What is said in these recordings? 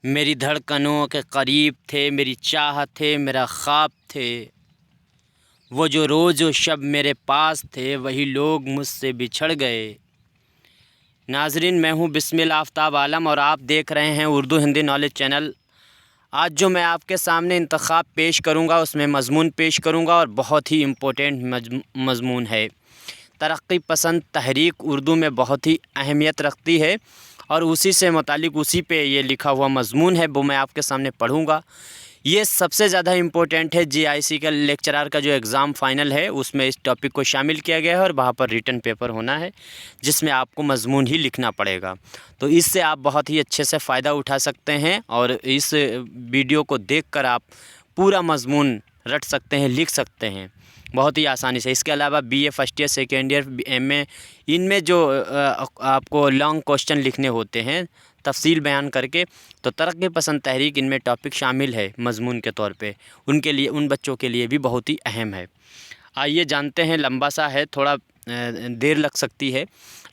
میری دھڑکنوں کے قریب تھے، میری چاہت تھے، میرا خواب تھے، وہ جو روز و شب میرے پاس تھے، وہی لوگ مجھ سے بچھڑ گئے۔ ناظرین، میں ہوں بسم اللہ آفتاب عالم اور آپ دیکھ رہے ہیں اردو ہندی نالج چینل۔ آج جو میں آپ کے سامنے انتخاب پیش کروں گا اس میں مضمون پیش کروں گا اور بہت ہی امپورٹنٹ مضمون ہے۔ ترقی پسند تحریک اردو میں بہت ہی اہمیت رکھتی ہے اور اسی سے متعلق اسی پہ یہ لکھا ہوا مضمون ہے، وہ میں آپ کے سامنے پڑھوں گا۔ یہ سب سے زیادہ امپورٹنٹ ہے، GIC کا لیکچرار کا جو ایگزام فائنل ہے اس میں اس ٹاپک کو شامل کیا گیا ہے اور وہاں پر ریٹن پیپر ہونا ہے جس میں آپ کو مضمون ہی لکھنا پڑے گا۔ تو اس سے آپ بہت ہی اچھے سے فائدہ اٹھا سکتے ہیں اور اس ویڈیو کو دیکھ کر آپ پورا مضمون رٹ سکتے ہیں، لکھ سکتے ہیں بہت ہی آسانی سے۔ اس کے علاوہ BA first year, second year, MA، ان میں جو آپ کو لانگ کوسچن لکھنے ہوتے ہیں تفصیل بیان کر کے، تو ترقی پسند تحریک ان میں ٹاپک شامل ہے مضمون کے طور پہ، ان کے لیے، ان بچوں کے لیے بھی بہت ہی اہم ہے۔ آئیے جانتے ہیں، لمبا سا ہے، تھوڑا دیر لگ سکتی ہے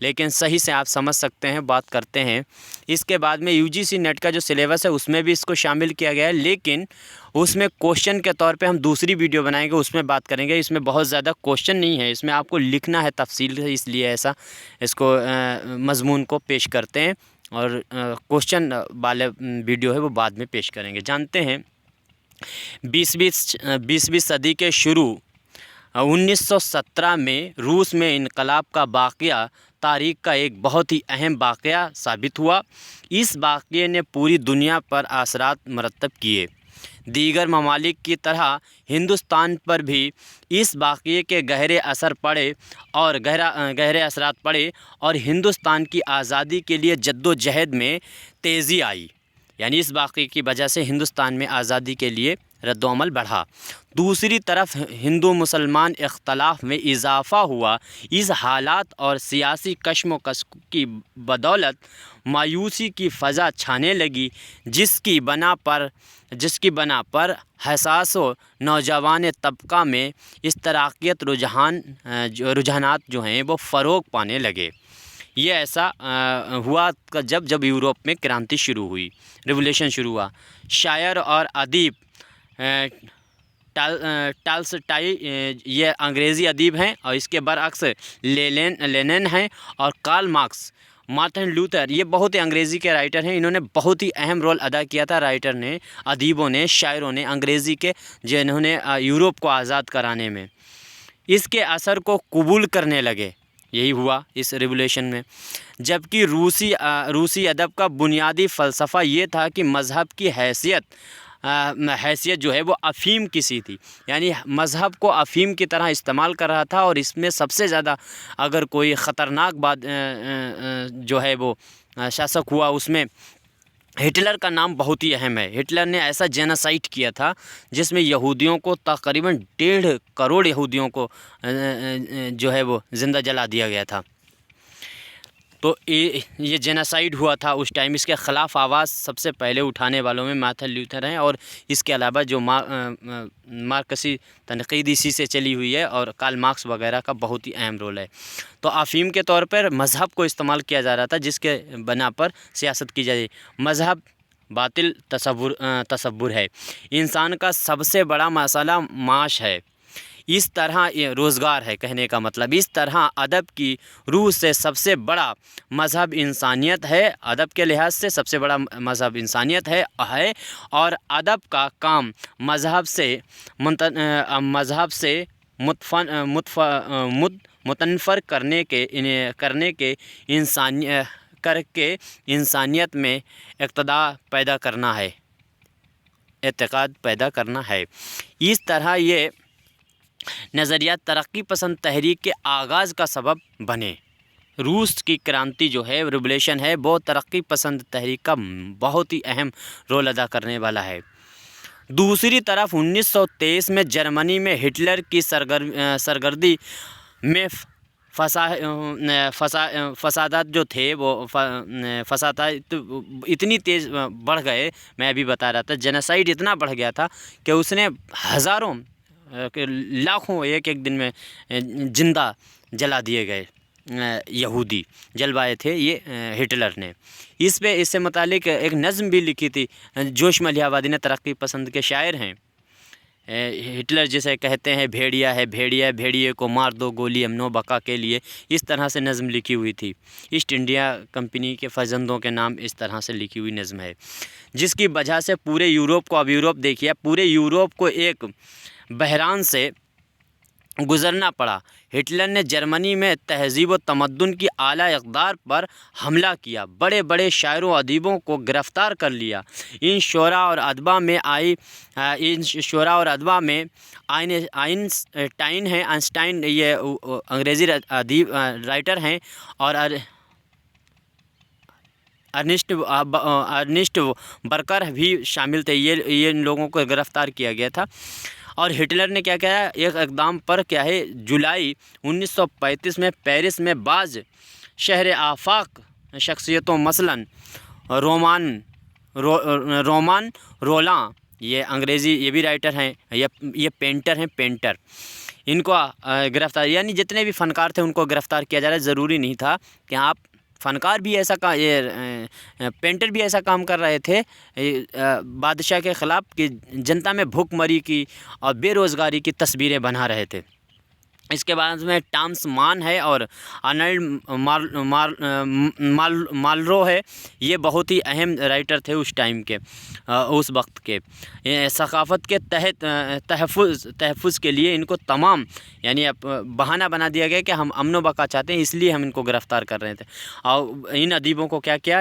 لیکن صحیح سے آپ سمجھ سکتے ہیں، بات کرتے ہیں۔ اس کے بعد میں UGC نیٹ کا جو سلیبس ہے اس میں بھی اس کو شامل کیا گیا ہے، لیکن اس میں کوشچن کے طور پہ ہم دوسری ویڈیو بنائیں گے، اس میں بات کریں گے۔ اس میں بہت زیادہ کوشچن نہیں ہے، اس میں آپ کو لکھنا ہے تفصیل سے، اس لیے ایسا اس کو مضمون کو پیش کرتے ہیں اور کوشچن والے ویڈیو ہے وہ بعد میں پیش کریں گے۔ جانتے ہیں 20ویں صدی کے شروع 1917 میں روس میں انقلاب کا واقعہ تاریخ کا ایک بہت ہی اہم واقعہ ثابت ہوا۔ اس واقعے نے پوری دنیا پر اثرات مرتب کیے۔ دیگر ممالک کی طرح ہندوستان پر بھی اس واقعے کے گہرے اثرات پڑے اور ہندوستان کی آزادی کے لیے جدوجہد میں تیزی آئی، یعنی اس واقعے کی وجہ سے ہندوستان میں آزادی کے لیے رد و عمل بڑھا۔ دوسری طرف ہندو مسلمان اختلاف میں اضافہ ہوا۔ اس حالات اور سیاسی کشم و کش کی بدولت مایوسی کی فضا چھانے لگی، جس کی بنا پر حساس و نوجوان طبقہ میں اشتراکیت رجحانات جو ہیں وہ فروغ پانے لگے۔ یہ ایسا ہوا جب یورپ میں کرانتی شروع ہوئی، ریولیوشن شروع ہوا۔ شاعر اور ادیب ٹالسٹائی یہ انگریزی ادیب ہیں اور اس کے برعکس لینن ہیں، اور کارل مارکس، مارٹن لوتھر، یہ بہت ہی انگریزی کے رائٹر ہیں۔ انہوں نے بہت ہی اہم رول ادا کیا تھا، رائٹر نے، ادیبوں نے، شاعروں نے، انگریزی کے، جنہوں نے یورپ کو آزاد کرانے میں اس کے اثر کو قبول کرنے لگے۔ یہی ہوا اس ریولیوشن میں۔ جبکہ روسی ادب کا بنیادی فلسفہ یہ تھا کہ مذہب کی حیثیت جو ہے وہ افیم کی سی تھی، یعنی مذہب کو افیم کی طرح استعمال کر رہا تھا، اور اس میں سب سے زیادہ اگر کوئی خطرناک بات جو ہے وہ شاسک ہوا، اس میں ہٹلر کا نام بہت ہی اہم ہے۔ ہٹلر نے ایسا جینوسائیڈ کیا تھا جس میں یہودیوں کو تقریباً 1.5 کروڑ یہودیوں کو جو ہے وہ زندہ جلا دیا گیا تھا۔ تو یہ جینوسائیڈ ہوا تھا اس ٹائم۔ اس کے خلاف آواز سب سے پہلے اٹھانے والوں میں مارٹن لوتھر ہیں، اور اس کے علاوہ جو مارکسی تنقید اسی سے چلی ہوئی ہے، اور کارل مارکس وغیرہ کا بہت ہی اہم رول ہے۔ تو افیم کے طور پر مذہب کو استعمال کیا جا رہا تھا، جس کے بنا پر سیاست کی جائے۔ مذہب باطل تصور ہے، انسان کا سب سے بڑا مسئلہ معاش ہے، اس طرح یہ روزگار ہے، کہنے کا مطلب اس طرح ادب کی روح سے سب سے بڑا مذہب انسانیت ہے، ادب کے لحاظ سے سب سے بڑا مذہب انسانیت ہے، اور ادب کا کام مذہب سے متنفر کرنے کے انسانیت میں اعتقاد پیدا کرنا ہے۔ اس طرح یہ نظریات ترقی پسند تحریک کے آغاز کا سبب بنے۔ روس کی کرانتی جو ہے، ریولیوشن ہے، وہ ترقی پسند تحریک کا بہت ہی اہم رول ادا کرنے والا ہے۔ دوسری طرف 1923 میں جرمنی میں ہٹلر کی سرگردی میں فسادات جو تھے وہ فسادات اتنی تیز بڑھ گئے، میں ابھی بتا رہا تھا، جینوسائیڈ اتنا بڑھ گیا تھا کہ اس نے لاکھوں ایک دن میں زندہ جلا دیے گئے، یہودی جلوائے تھے یہ ہٹلر نے۔ اس سے متعلق ایک نظم بھی لکھی تھی۔ جوش ملیح آبادی نے ترقی پسند کے شاعر ہیں، ہٹلر جسے کہتے ہیں بھیڑیا ہے بھیڑیا، بھیڑیے کو مار دو گولی امن و بقا کے لیے، اس طرح سے نظم لکھی ہوئی تھی۔ ایسٹ انڈیا کمپنی کے فرزندوں کے نام اس طرح سے لکھی ہوئی نظم ہے، جس کی وجہ سے پورے یورپ کو، اب یورپ دیکھیے، پورے یورپ کو ایک بحران سے گزرنا پڑا۔ ہٹلر نے جرمنی میں تہذیب و تمدن کی اعلیٰ اقدار پر حملہ کیا، بڑے بڑے شاعروں و ادیبوں کو گرفتار کر لیا۔ ان شعراء اور ادباء میں آئنسٹائن ہیں، آئنسٹائن یہ انگریزی ادیب رائٹر ہیں، اور ارنسٹ برکر بھی شامل تھے۔ یہ ان لوگوں کو گرفتار کیا گیا تھا۔ اور ہٹلر نے کیا کیا، ایک اقدام پر کیا ہے، جولائی 1935 میں پیرس میں بعض شہر آفاق شخصیتوں مثلاً رومان رولاں، یہ انگریزی یہ بھی رائٹر ہیں، یہ پینٹر ہیں، پینٹر، ان کو گرفتار، یعنی جتنے بھی فنکار تھے ان کو گرفتار کیا جا رہا ہے۔ ضروری نہیں تھا کہ آپ فنکار بھی ایسا پینٹر بھی ایسا کام کر رہے تھے بادشاہ کے خلاف کہ جنتا میں بھوک مری کی اور بے روزگاری کی تصویریں بنا رہے تھے۔ اس کے بعد میں ٹامس مان ہے اور آرنلڈ مالرو ہے، یہ بہت ہی اہم رائٹر تھے اس ٹائم کے، اس وقت کے۔ ثقافت کے تحفظ کے لیے ان کو تمام، یعنی بہانہ بنا دیا گیا کہ ہم امن و بقا چاہتے ہیں، اس لیے ہم ان کو گرفتار کر رہے تھے۔ اور ان ادیبوں کو کیا کیا،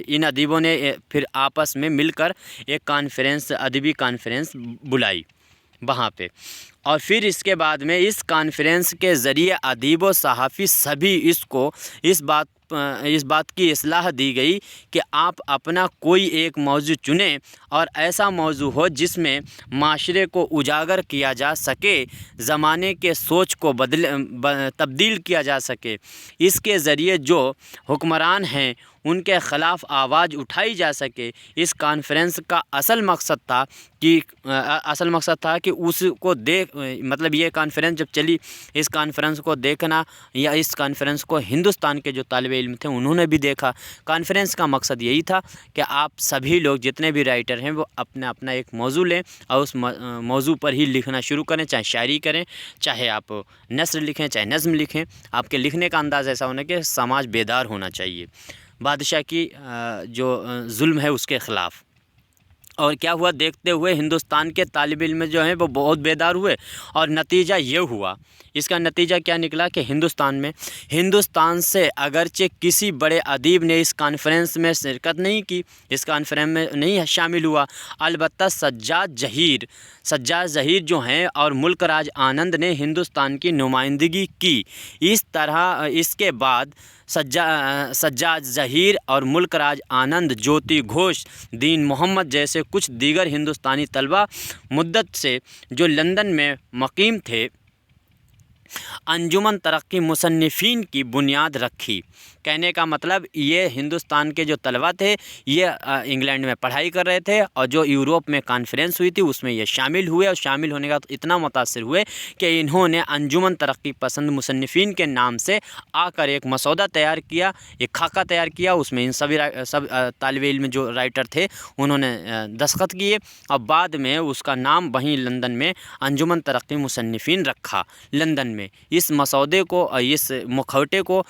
ان ادیبوں نے پھر آپس میں مل کر ایک کانفرنس، ادبی کانفرنس بلائی وہاں پہ، اور پھر اس کے بعد میں اس کانفرنس کے ذریعے ادیب و صحافی سبھی اس بات کی اصلاح دی گئی کہ آپ اپنا کوئی ایک موضوع چنیں اور ایسا موضوع ہو جس میں معاشرے کو اجاگر کیا جا سکے، زمانے کے سوچ کو تبدیل کیا جا سکے، اس کے ذریعے جو حکمران ہیں ان کے خلاف آواز اٹھائی جا سکے۔ اس کانفرنس کا اصل مقصد تھا کہ اس کو مطلب یہ کانفرنس جب چلی، اس کانفرنس کو دیکھنا، یا اس کانفرنس کو ہندوستان کے جو طالب علم تھے انہوں نے بھی دیکھا۔ کانفرنس کا مقصد یہی تھا کہ آپ سبھی لوگ جتنے بھی رائٹر ہیں وہ اپنا ایک موضوع لیں اور اس موضوع پر ہی لکھنا شروع کریں، چاہے شاعری کریں، چاہے آپ نثر لکھیں، چاہے نظم لکھیں۔ آپ کے لکھنے کا انداز ایسا ہونا کہ سماج بیدار ہونا چاہیے بادشاہ کی جو ظلم ہے اس کے خلاف۔ اور کیا ہوا، دیکھتے ہوئے ہندوستان کے طالب علم جو ہیں وہ بہت بیدار ہوئے، اور نتیجہ یہ ہوا، اس کا نتیجہ کیا نکلا کہ ہندوستان سے اگرچہ کسی بڑے ادیب نے اس کانفرنس میں شرکت نہیں کی، اس کانفرنس میں نہیں شامل ہوا، البتہ سجاد ظہیر جو ہیں اور ملک راج آنند نے ہندوستان کی نمائندگی کی۔ اس طرح اس کے بعد سجاد ظہیر اور ملک راج آنند، جیوتی گھوش، دین محمد جیسے کچھ دیگر ہندوستانی طلباء مدت سے جو لندن میں مقیم تھے، انجمن ترقی مصنفین کی بنیاد رکھی۔ کہنے کا مطلب یہ ہندوستان کے جو طلباء تھے یہ انگلینڈ میں پڑھائی کر رہے تھے، اور جو یورپ میں کانفرنس ہوئی تھی اس میں یہ شامل ہوئے، اور شامل ہونے کا اتنا متاثر ہوئے کہ انہوں نے انجمن ترقی پسند مصنفین کے نام سے آ کر ایک مسودہ تیار کیا، ایک خاکہ تیار کیا، اس میں ان سب طالب علم جو رائٹر تھے انہوں نے دستخط کیے، اور بعد میں اس کا نام وہیں لندن میں انجمن ترقی مصنفین رکھا لندن میں۔ اس مسودے کو، اس مکھوٹے کو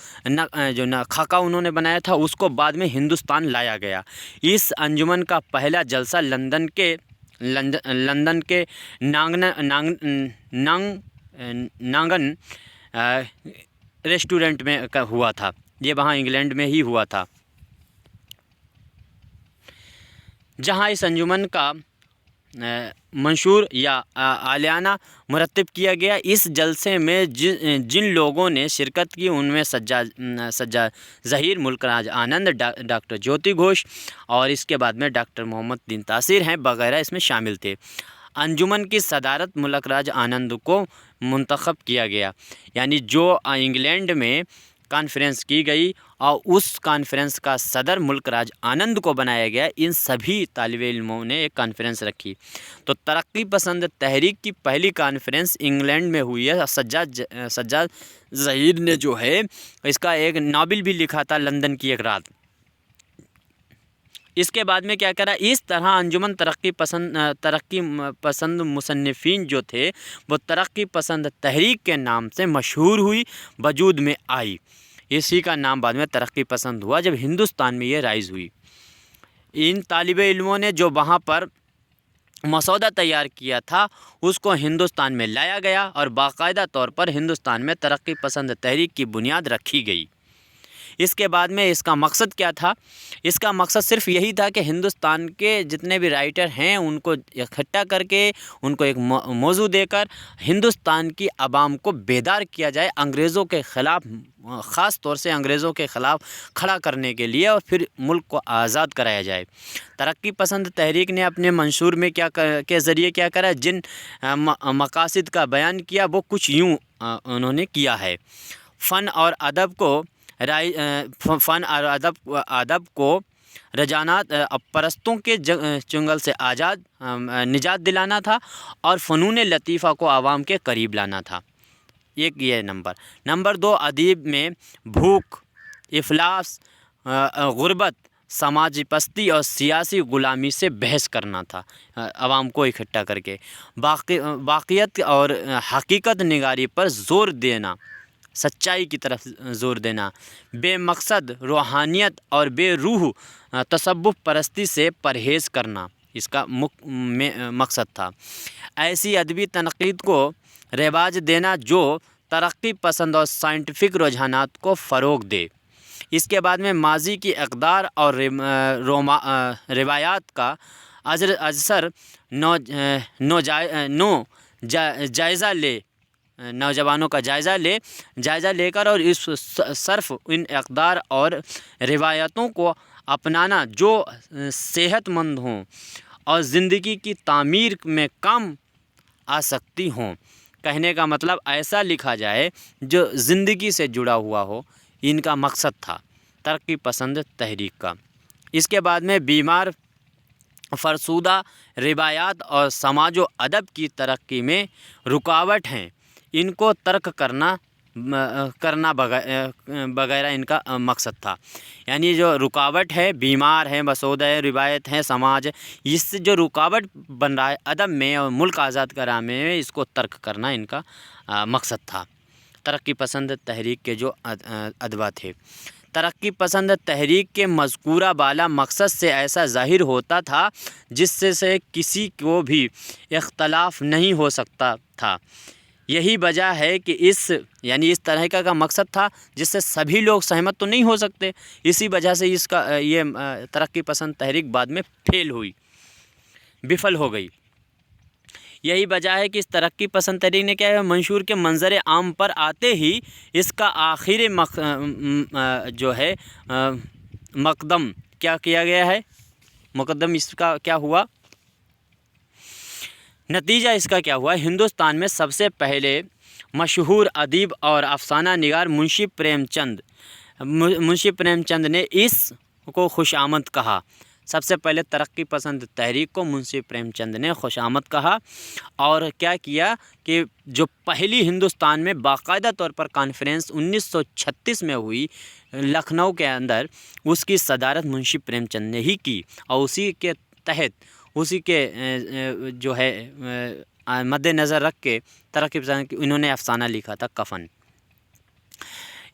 جو خاکہ انہوں نے بنایا تھا اس کو بعد میں ہندوستان لایا گیا۔ اس انجمن کا پہلا جلسہ لندن کے نانگن ریسٹورنٹ میں ہوا تھا، یہ وہاں انگلینڈ میں ہی ہوا تھا، جہاں اس انجمن کا منشور یا عالیانہ مرتب کیا گیا۔ اس جلسے میں جن لوگوں نے شرکت کی ان میں سجاد ظہیر، ملک راج آنند، ڈاکٹر جیوتی گھوش، اور اس کے بعد میں ڈاکٹر محمد دین تاثیر ہیں وغیرہ اس میں شامل تھے۔ انجمن کی صدارت ملک راج آنند کو منتخب کیا گیا، یعنی جو انگلینڈ میں کانفرنس کی گئی اور اس کانفرنس کا صدر ملک راج آنند کو بنایا گیا۔ ان سبھی طالب علموں نے ایک کانفرنس رکھی۔ تو ترقی پسند تحریک کی پہلی کانفرنس انگلینڈ میں ہوئی ہے۔ سجاد ظہیر نے جو ہے اس کا ایک ناول بھی لکھا تھا، لندن کی ایک رات۔ اس کے بعد میں کیا کرا، اس طرح انجمن ترقی پسند مصنفین جو تھے وہ ترقی پسند تحریک کے نام سے مشہور ہوئی، وجود میں آئی۔ اسی کا نام بعد میں ترقی پسند ہوا جب ہندوستان میں یہ رائز ہوئی۔ ان طالب علموں نے جو وہاں پر مسودہ تیار کیا تھا اس کو ہندوستان میں لایا گیا اور باقاعدہ طور پر ہندوستان میں ترقی پسند تحریک کی بنیاد رکھی گئی۔ اس کے بعد میں اس کا مقصد کیا تھا؟ اس کا مقصد صرف یہی تھا کہ ہندوستان کے جتنے بھی رائٹر ہیں ان کو اکٹھا کر کے ان کو ایک موضوع دے کر ہندوستان کی عوام کو بیدار کیا جائے انگریزوں کے خلاف، خاص طور سے انگریزوں کے خلاف کھڑا کرنے کے لیے، اور پھر ملک کو آزاد کرایا جائے۔ ترقی پسند تحریک نے اپنے منشور میں کے ذریعے کیا کرا، جن مقاصد کا بیان کیا وہ کچھ یوں انہوں نے کیا ہے: فن اور ادب کو رجحانات پرستوں کے چنگل سے نجات دلانا تھا اور فنون لطیفہ کو عوام کے قریب لانا تھا۔ ایک یہ نمبر 2، ادب میں بھوک، افلاس، غربت، سماجی پستی اور سیاسی غلامی سے بحث کرنا تھا، عوام کو اکٹھا کر کے واقعیت اور حقیقت نگاری پر زور دینا، سچائی کی طرف زور دینا، بے مقصد روحانیت اور بے روح تصوف پرستی سے پرہیز کرنا اس کا مقصد تھا۔ ایسی ادبی تنقید کو رواج دینا جو ترقی پسند اور سائنٹیفک رجحانات کو فروغ دے۔ اس کے بعد میں ماضی کی اقدار اور روایات کا اثر نوجوانوں کا جائزہ لے کر اور اس صرف ان اقدار اور روایتوں کو اپنانا جو صحت مند ہوں اور زندگی کی تعمیر میں کام آ سکتی ہوں۔ کہنے کا مطلب ایسا لکھا جائے جو زندگی سے جڑا ہوا ہو، ان کا مقصد تھا ترقی پسند تحریک کا۔ اس کے بعد میں بیمار فرسودہ روایات اور سماج و ادب کی ترقی میں رکاوٹ ہیں، ان کو ترک کرنا وغیرہ ان کا مقصد تھا۔ یعنی جو رکاوٹ ہے، بیمار ہے، مسودہ ہے، روایت ہے، سماج ہے، اس سے جو رکاوٹ بن رہا ہے ادب میں اور ملک آزاد کرانے میں، اس کو ترک کرنا ان کا مقصد تھا۔ ترقی پسند تحریک کے جو ادبا تھے، ترقی پسند تحریک کے مذکورہ بالا مقصد سے ایسا ظاہر ہوتا تھا جس سے کسی کو بھی اختلاف نہیں ہو سکتا تھا۔ یہی وجہ ہے کہ اس طرح کا مقصد تھا جس سے سبھی لوگ سہمت تو نہیں ہو سکتے، اسی وجہ سے اس کا یہ ترقی پسند تحریک بعد میں بفل ہو گئی۔ یہی وجہ ہے کہ اس ترقی پسند تحریک نے کیا ہے، منشور کے منظر عام پر آتے ہی اس کا آخری جو ہے مقدم کیا گیا ہے، مقدم اس کا کیا ہوا، نتیجہ اس کا کیا ہوا، ہندوستان میں سب سے پہلے مشہور ادیب اور افسانہ نگار منشی پریم چند نے اس کو خوش آمد کہا۔ سب سے پہلے ترقی پسند تحریک کو منشی پریم چند نے خوش آمد کہا اور کیا کیا کہ جو پہلی ہندوستان میں باقاعدہ طور پر کانفرنس 1936 میں ہوئی لکھنؤ کے اندر، اس کی صدارت منشی پریم چند نے ہی کی، اور اسی کے تحت اسی کے جو ہے مد نظر رکھ کے ترقی پسند انہوں نے افسانہ لکھا تھا کفن۔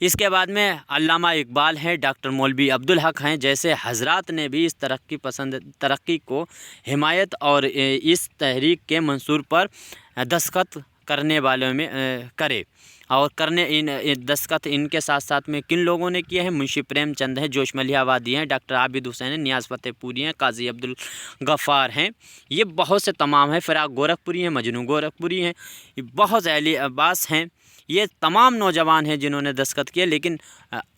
اس کے بعد میں علامہ اقبال ہیں، ڈاکٹر مولوی عبدالحق ہیں، جیسے حضرات نے بھی اس ترقی کو حمایت اور اس تحریک کے منشور پر دستخط کرنے والوں میں کرے، اور دستخط ان کے ساتھ ساتھ میں کن لوگوں نے کیے ہیں، منشی پریم چند ہیں، جوش ملیح آبادی ہیں، ڈاکٹر عابد حسین ہیں، نیاز فتح پوری ہیں، قاضی عبدالغفار ہیں، یہ بہت سے تمام ہیں، فراق گورکھپوری ہیں، مجنوں گورکھپوری ہیں، یہ بہت علی عباس ہیں، یہ تمام نوجوان ہیں جنہوں نے دستخط کیے، لیکن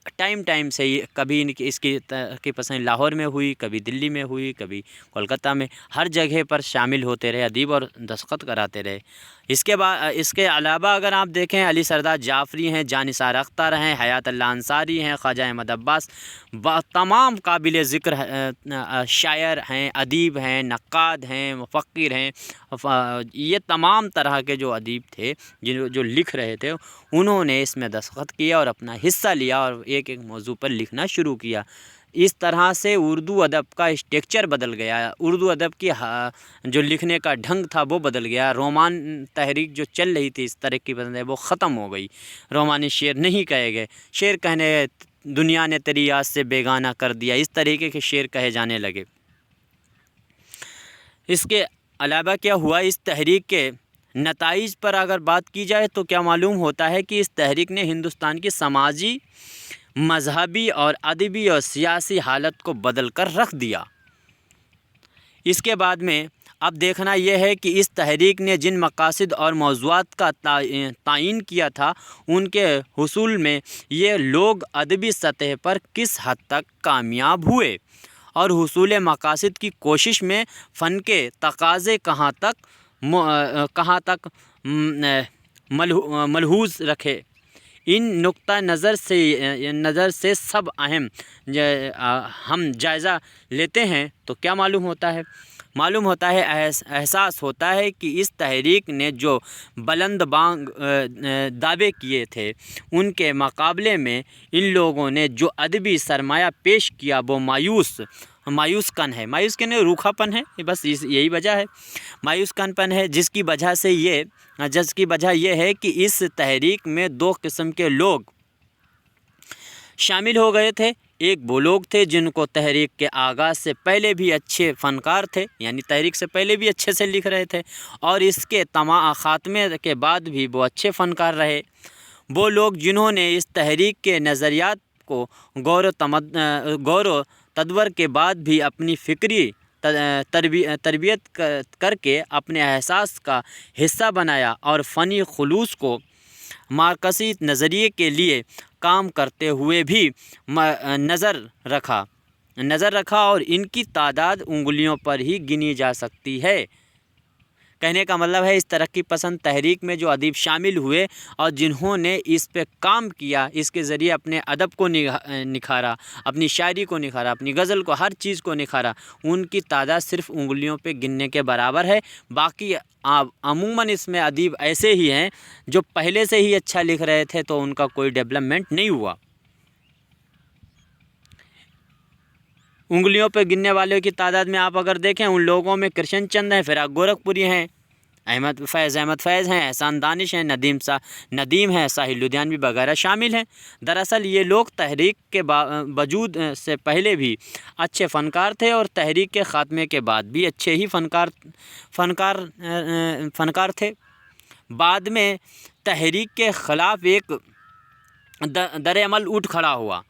ٹائم سے کبھی اس کی ترقی پسند لاہور میں ہوئی، کبھی دلی میں ہوئی، کبھی کولکتہ میں، ہر جگہ پر شامل ہوتے رہے ادیب اور دستخط کراتے رہے۔ اس کے علاوہ اگر آپ دیکھیں علی سردار جعفری ہیں، جانثار اختر ہیں، حیات اللہ انصاری ہیں، خواجہ احمد عباس، تمام قابل ذکر شاعر ہیں، ادیب ہیں، نقاد ہیں، مفکر ہیں، یہ تمام طرح کے جو ادیب تھے جو لکھ رہے تھے، انہوں نے اس میں دستخط کیا اور اپنا حصہ لیا اور ایک ایک موضوع پر لکھنا شروع کیا۔ اس طرح سے اردو ادب کا اسٹرکچر بدل گیا، اردو ادب کی جو لکھنے کا ڈھنگ تھا وہ بدل گیا۔ رومان تحریک جو چل رہی تھی اس ترقی پسند ہے وہ ختم ہو گئی، رومانی شعر نہیں کہے گئے، شعر کہنے دنیا نے تیری یاد سے بیگانہ کر دیا، اس طریقے کے شعر کہے جانے لگے۔ اس کے علاوہ کیا ہوا، اس تحریک کے نتائج پر اگر بات کی جائے تو کیا معلوم ہوتا ہے کہ اس تحریک نے ہندوستان کی سماجی، مذہبی اور ادبی اور سیاسی حالت کو بدل کر رکھ دیا۔ اس کے بعد میں اب دیکھنا یہ ہے کہ اس تحریک نے جن مقاصد اور موضوعات کا تعین کیا تھا ان کے حصول میں یہ لوگ ادبی سطح پر کس حد تک کامیاب ہوئے، اور حصول مقاصد کی کوشش میں فن کے تقاضے کہاں تک ملحوظ رکھے۔ ان نقطہ نظر سے سب اہم ہم جائزہ لیتے ہیں تو کیا معلوم ہوتا ہے؟ احساس ہوتا ہے کہ اس تحریک نے جو بلند بانگ دعوے کیے تھے ان کے مقابلے میں ان لوگوں نے جو ادبی سرمایہ پیش کیا وہ مایوس کن ہے، مایوس کن روکھا پن ہے، بس یہی وجہ ہے، مایوس کن پن ہے، جس کی وجہ یہ ہے کہ اس تحریک میں دو قسم کے لوگ شامل ہو گئے تھے۔ ایک وہ لوگ تھے جن کو تحریک کے آغاز سے پہلے بھی اچھے فنکار تھے، یعنی تحریک سے پہلے بھی اچھے سے لکھ رہے تھے اور اس کے خاتمے کے بعد بھی وہ اچھے فنکار رہے۔ وہ لوگ جنہوں نے اس تحریک کے نظریات کو غور و تدبر کے بعد بھی اپنی فکری تربیت کر کے اپنے احساس کا حصہ بنایا اور فنی خلوص کو مارکسی نظریے کے لیے کام کرتے ہوئے بھی نظر رکھا اور ان کی تعداد انگلیوں پر ہی گنی جا سکتی ہے۔ کہنے کا مطلب ہے اس ترقی پسند تحریک میں جو ادیب شامل ہوئے اور جنہوں نے اس پہ کام کیا، اس کے ذریعے اپنے ادب کو نکھارا، اپنی شاعری کو نکھارا، اپنی غزل کو، ہر چیز کو نکھارا، ان کی تعداد صرف انگلیوں پہ گننے کے برابر ہے۔ باقی عموماً اس میں ادیب ایسے ہی ہیں جو پہلے سے ہی اچھا لکھ رہے تھے تو ان کا کوئی ڈیولپمنٹ نہیں ہوا۔ انگلیوں پہ گننے والوں کی تعداد میں آپ اگر دیکھیں ان لوگوں میں کرشن چند ہیں، فراق گورکھپوری ہیں، احمد فیض ہیں، احسان دانش ہیں، ندیم ہیں، ساحل لدھیانوی وغیرہ شامل ہیں۔ دراصل یہ لوگ تحریک کے وجود سے پہلے بھی اچھے فنکار تھے اور تحریک کے خاتمے کے بعد بھی اچھے ہی فنکار تھے۔ بعد میں تحریک کے خلاف ایک در عمل اٹھ کھڑا ہوا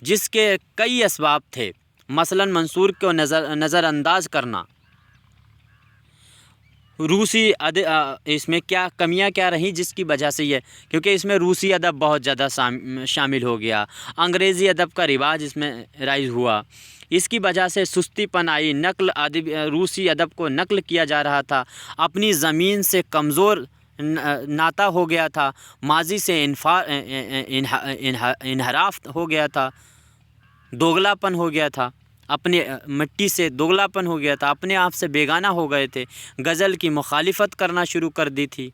جس کے کئی اسباب تھے، مثلاً منصور کو نظر انداز کرنا، روسی اس میں کمیاں کیا رہیں جس کی وجہ سے یہ، کیونکہ اس میں روسی ادب بہت زیادہ شامل ہو گیا، انگریزی ادب کا رواج اس میں رائج ہوا، اس کی وجہ سے سستی پن آئی، روسی ادب کو نقل کیا جا رہا تھا، اپنی زمین سے کمزور ناتا ہو گیا تھا، ماضی سے انحراف ہو گیا تھا، دوگلا پن ہو گیا تھا، اپنے مٹی سے دوگلا پن ہو گیا تھا، اپنے آپ سے بیگانہ ہو گئے تھے، غزل کی مخالفت کرنا شروع کر دی تھی،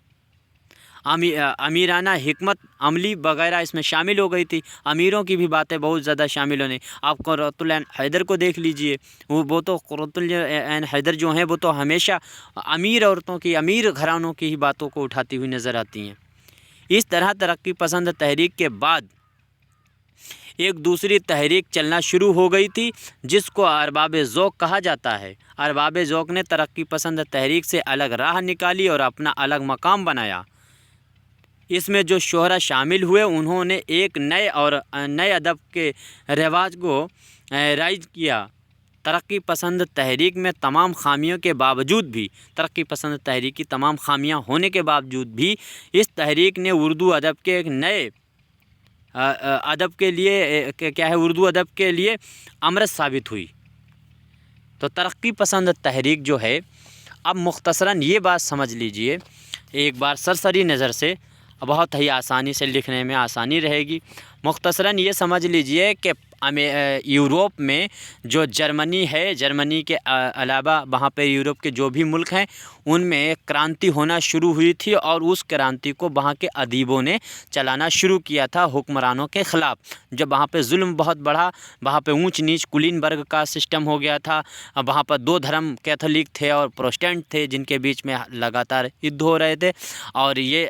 امیرانہ حکمت عملی وغیرہ اس میں شامل ہو گئی تھی، امیروں کی بھی باتیں بہت زیادہ شامل ہونے، آپ قرۃ العین حیدر کو دیکھ لیجئے، وہ تو قرۃ العین حیدر جو ہیں وہ تو ہمیشہ امیر عورتوں کی، امیر گھرانوں کی ہی باتوں کو اٹھاتی ہوئی نظر آتی ہیں۔ اس طرح ترقی پسند تحریک کے بعد ایک دوسری تحریک چلنا شروع ہو گئی تھی جس کو ارباب ذوق کہا جاتا ہے۔ ارباب ذوق نے ترقی پسند تحریک سے الگ راہ نکالی اور اپنا الگ مقام بنایا۔ اس میں جو شعراء شامل ہوئے انہوں نے ایک نئے ادب کے رواج کو رائج کیا۔ ترقی پسند تحریک میں تمام خامیوں کے باوجود بھی، ترقی پسند تحریک کی تمام خامیاں ہونے کے باوجود بھی اس تحریک نے اردو ادب کے ایک نئے ادب کے لیے کیا ہے اردو ادب کے لیے امرت ثابت ہوئی۔ تو ترقی پسند تحریک جو ہے، اب مختصراً یہ بات سمجھ لیجئے ایک بار سرسری نظر سے، بہت ہی آسانی سے لکھنے میں آسانی رہے گی۔ مختصراً یہ سمجھ لیجئے کہ یوروپ میں جو جرمنی ہے، جرمنی کے علاوہ وہاں پہ یوروپ کے جو بھی ملک ہیں ان میں کرانتی ہونا شروع ہوئی تھی، اور اس کرانتی کو وہاں کے ادیبوں نے چلانا شروع کیا تھا حکمرانوں کے خلاف۔ جب وہاں پہ ظلم بہت بڑھا، وہاں پہ اونچ نیچ کلین برگ کا سسٹم ہو گیا تھا، وہاں پر دو دھرم کیتھولک تھے اور پروٹسٹنٹ تھے جن کے بیچ میں لگاتار یدھ ہو رہے تھے، اور یہ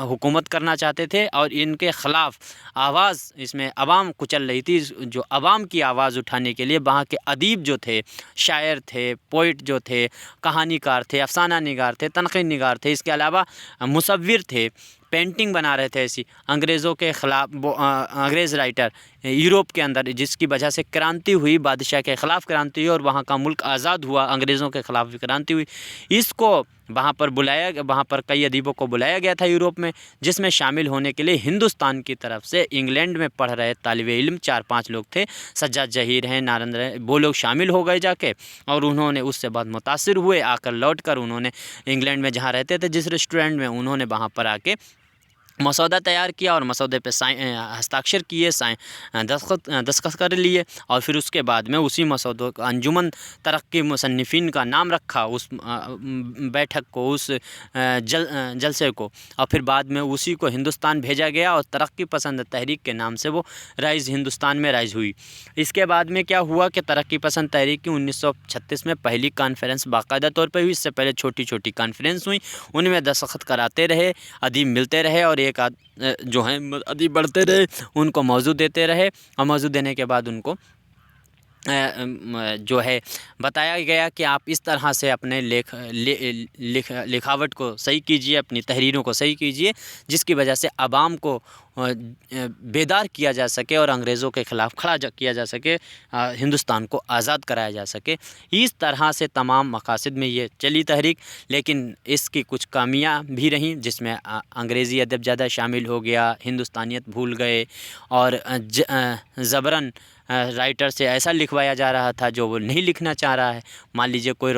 حکومت کرنا چاہتے تھے، اور ان کے خلاف آواز اس میں عوام کچل رہی تھی۔ جو عوام کی آواز اٹھانے کے لیے وہاں کے ادیب جو تھے، شاعر تھے، پوئٹ جو تھے، کہانی کار تھے، افسانہ نگار تھے، تنقید نگار تھے، اس کے علاوہ مصور تھے، پینٹنگ بنا رہے تھے ایسی انگریزوں کے خلاف، انگریز رائٹر یوروپ کے اندر، جس کی وجہ سے کرانتی ہوئی، بادشاہ کے خلاف کرانتی ہوئی اور وہاں کا ملک آزاد ہوا، انگریزوں کے خلاف بھی کرانتی ہوئی۔ اس کو وہاں پر کئی ادیبوں کو بلایا گیا تھا یوروپ میں، جس میں شامل ہونے کے لیے ہندوستان کی طرف سے انگلینڈ میں پڑھ رہے طالب علم 4-5 لوگ تھے، سجاد جہیر ہیں، نارندر ہیں، وہ لوگ شامل ہو گئے جا کے، اور انہوں نے اس سے بہت متاثر ہوئے، آ کر لوٹ کر انہوں نے انگلینڈ میں جہاں رہتے تھے جس ریسٹورینٹ میں، انہوں نے وہاں پر آ کے مسودہ تیار کیا اور مسودے پہ ہستاکشر کیے، دستخط کر لیے، اور پھر اس کے بعد میں اسی مسودوں کو انجمن ترقی مصنفین کا نام رکھا اس بیٹھک کو، اس جلسے کو، اور پھر بعد میں اسی کو ہندوستان بھیجا گیا اور ترقی پسند تحریک کے نام سے وہ ہندوستان میں رائج ہوئی۔ اس کے بعد میں کیا ہوا کہ ترقی پسند تحریک کی 1936 میں پہلی کانفرنس باقاعدہ طور پہ ہوئی۔ اس سے پہلے چھوٹی چھوٹی کانفرنس ہوئی، ان میں دستخط کراتے رہے، ادیب ملتے رہے، اور ایک جو ہیں ادیب بڑھتے رہے، ان کو موضوع دیتے رہے، اور موضوع دینے کے بعد ان کو جو ہے بتایا گیا کہ آپ اس طرح سے اپنے لکھاوٹ کو صحیح کیجئے، اپنی تحریروں کو صحیح کیجئے، جس کی وجہ سے عوام کو بیدار کیا جا سکے اور انگریزوں کے خلاف کھڑا کیا جا سکے، ہندوستان کو آزاد کرایا جا سکے۔ اس طرح سے تمام مقاصد میں یہ چلی تحریک، لیکن اس کی کچھ کامیاں بھی رہیں، جس میں انگریزی ادب زیادہ شامل ہو گیا، ہندوستانیت بھول گئے، اور زبراً رائٹر سے ایسا لکھوایا جا رہا تھا جو وہ نہیں لکھنا چاہ رہا ہے۔ مان لیجیے کوئی